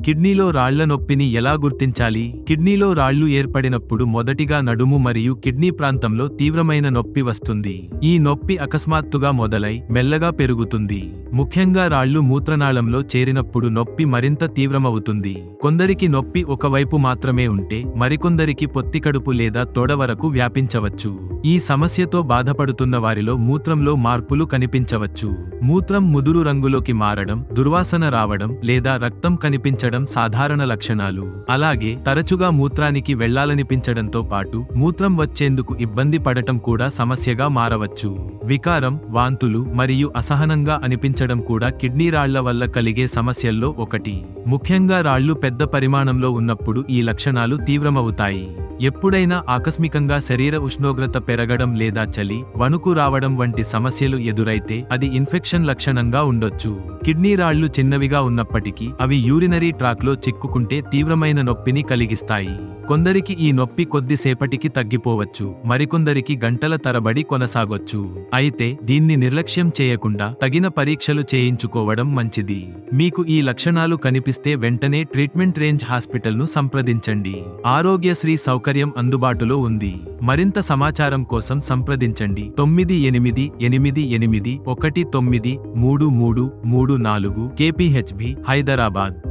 కిడ్నీలో రాళ్ల నొప్పిని ఎలా గుర్తించాలి? కిడ్నీలో రాళ్లు ఏర్పడినప్పుడు మొదటిగా నడుము మరియు కిడ్నీ ప్రాంతంలో తీవ్రమైన నొప్పి వస్తుంది. ఈ నొప్పి అకస్మాత్తుగా మొదలై మెల్లగా పెరుగుతుంది. ముఖ్యంగా రాళ్లు మూత్రనాళంలో చేరినప్పుడు నొప్పి మరింత తీవ్రమవుతుంది. కొందరికి నొప్పి ఒకవైపు మాత్రమే ఉంటే మరికొందరికి పొత్తికడుపు లేదా తొడ వరకు వ్యాపించవచ్చు. ఈ సమస్యతో బాధపడుతున్న వారిలో మూత్రంలో మార్పులు కనిపించవచ్చు. మూత్రం ముదురు రంగులోకి మారడం, దుర్వాసన రావడం లేదా రక్తం కనిపించడం సాధారణ లక్షణాలు. అలాగే తరచుగా మూత్రానికి వెళ్లాలనిపించడంతో పాటు మూత్రం వచ్చేందుకు ఇబ్బంది పడటం కూడా సమస్యగా మారవచ్చు. వికారం, వాంతులు మరియు అసహనంగా అనిపించడం కూడా కిడ్నీ రాళ్ల వల్ల కలిగే సమస్యల్లో ఒకటి. ముఖ్యంగా రాళ్లు పెద్ద పరిమాణంలో ఉన్నప్పుడు ఈ లక్షణాలు తీవ్రమవుతాయి. ఎప్పుడైనా ఆకస్మికంగా శరీర ఉష్ణోగ్రత పెరగడం లేదా చలి, వణుకు రావడం వంటి సమస్యలు ఎదురైతే అది ఇన్ఫెక్షన్ లక్షణంగా ఉండొచ్చు. కిడ్నీ రాళ్లు చిన్నవిగా ఉన్నప్పటికీ అవి యూరినరీ ట్రాక్లో చిక్కుకుంటే తీవ్రమైన నొప్పిని కలిగిస్తాయి. కొందరికి ఈ నొప్పి కొద్దిసేపటికి తగ్గిపోవచ్చు, మరికొందరికి గంటల తరబడి కొనసాగొచ్చు. అయితే దీన్ని నిర్లక్ష్యం చేయకుండా తగిన పరీక్షలు చేయించుకోవడం మంచిది. మీకు ఈ లక్షణాలు కనిపిస్తే వెంటనే ట్రీట్మెంట్ రేంజ్ హాస్పిటల్ను సంప్రదించండి. ఆరోగ్యశ్రీ సౌకర్యం అందుబాటులో ఉంది. మరింత సమాచారం కోసం సంప్రదించండి 9888193334 KPHB, హైదరాబాద్.